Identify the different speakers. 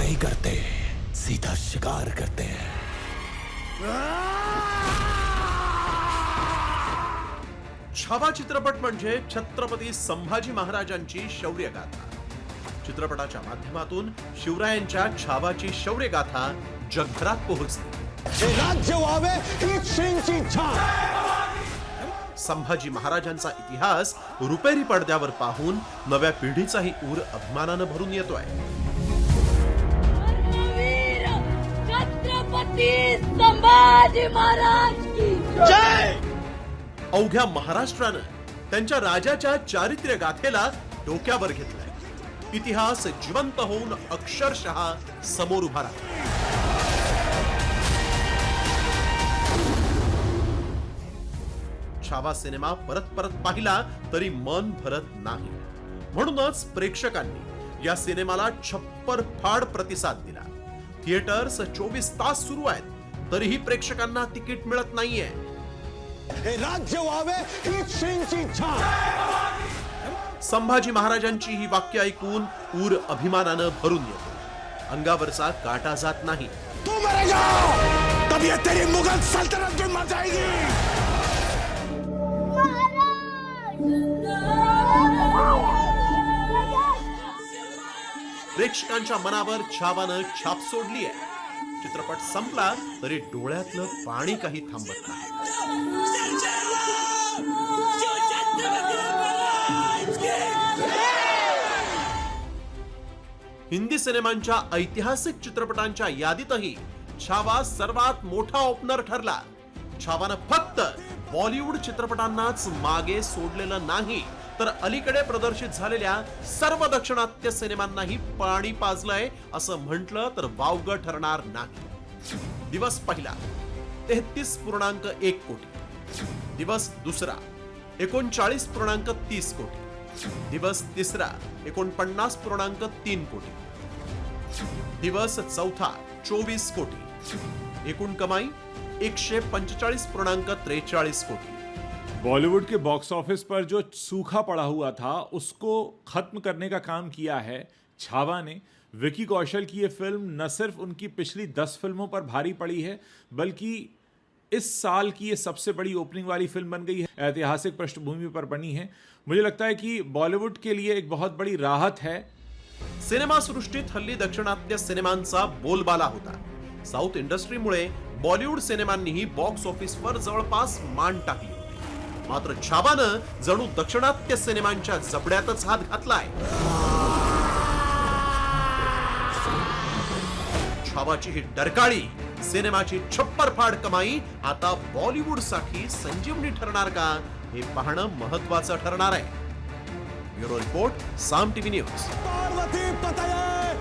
Speaker 1: नहीं करते, सीधा शिकार करते हैं।
Speaker 2: छावा चित्रपट म्हणजे छत्रपती संभाजी महाराजांची शौर्यगाथा। चित्रपटाच्या माध्यमातून शिवरायांच्या छावाची शौर्यगाथा जगभरात पोहोचली।
Speaker 3: हे राज्य व्हावे हीच श्रींची इच्छा।
Speaker 2: संभाजी महाराजांचा इतिहास रुपेरी पडद्यावर पाहून नव्या पिढीचाही ऊर अभिमानानं भरून येतोय।
Speaker 4: कर्मवीर छत्रपती संभाजी महाराज की
Speaker 3: जय।
Speaker 2: अवघ्या महाराष्ट्रानं त्यांच्या राजाच्या चारित्र्य गाथेला डोक्यावर घेतलाय। इतिहास जिवंत होऊन अक्षरशः समोर उभा राहिला। छावा सिनेमा परत परत पाहिला तरी मन भरत नाही, म्हणूनच प्रेक्षकांनी या सिनेमाला छप्पर फाड प्रतिसाद दिला। थिएटर्स 24 तास सुरू आहेत तरीही प्रेक्षकांना तिकीट मिळत नाहीये।
Speaker 3: हे राज्य व्हावे हीच श्रींची इच्छा।
Speaker 2: संभाजी महाराजांची ही वाक्य ऐकून ऊर अभिमानानं भरून येतो, अंगावरचा काटा जात नाही।
Speaker 3: तू मरेगा तब ये तेरी मुगल सल्तनत भी मर जाएगी।
Speaker 2: प्रेक्षकांच्या मनावर छावानं छाप सोडली आहे। चित्रपट संपला तरी डोळ्यातलं पाणी काही थांबत नाही। हिंदी सिनेमांच्या ऐतिहासिक चित्रपटांच्या यादीतही छावा सर्वात मोठा ओपनर ठरला। छावानं फक्त बॉलिवूड चित्रपटांनाच मागे सोडलेलं नाही, तर अलीकडे प्रदर्शित झालेल्या सर्व दक्षिणात्य सिनेमांनाही पाणी पाजलंय असं म्हटलं तर वावगं ठरणार नाही। दिवस पहिला 33.1 कोटी, दिवस दुसरा 39.30 कोटी, दिवस तिसरा 49.3 कोटी, दिवस चौथा 24 कोटी, एकूण कमाई 145.43 कोटी।
Speaker 5: बॉलीवुड के बॉक्स ऑफिस पर जो सूखा पड़ा हुआ था उसको खत्म करने का काम किया है छावा ने। विकी कौशल की ये फिल्म न सिर्फ उनकी पिछली 10 फिल्मों पर भारी पड़ी है, बल्कि इस साल की ये सबसे बड़ी ओपनिंग वाली फिल्म बन गई है। ऐतिहासिक पृष्ठभूमि पर बनी है। मुझे लगता है कि बॉलीवुड के लिए एक बहुत बड़ी राहत है।
Speaker 2: सिनेमा सृष्टीत हल्ली दक्षिणात्य सिनेमांचा बोलबाला होता। साऊथ इंडस्ट्रीमुळे बॉलिवूड सिनेमांनीही बॉक्स ऑफिसवर जवळपास मान टाकली। मात्र छावानं जणू दक्षिणात्य सिनेमांच्या जबड्यातच हात घातलाय। छावाची ही डरकाळी सिनेमाची छप्परफाड कमाई आता बॉलिवूड साठी संजीवनी ठरणार का, हे पाहणं महत्वाचं ठरणार आहे। ब्युरो रिपोर्ट, साम टीव्ही न्यूज।
Speaker 3: पार्वती पतये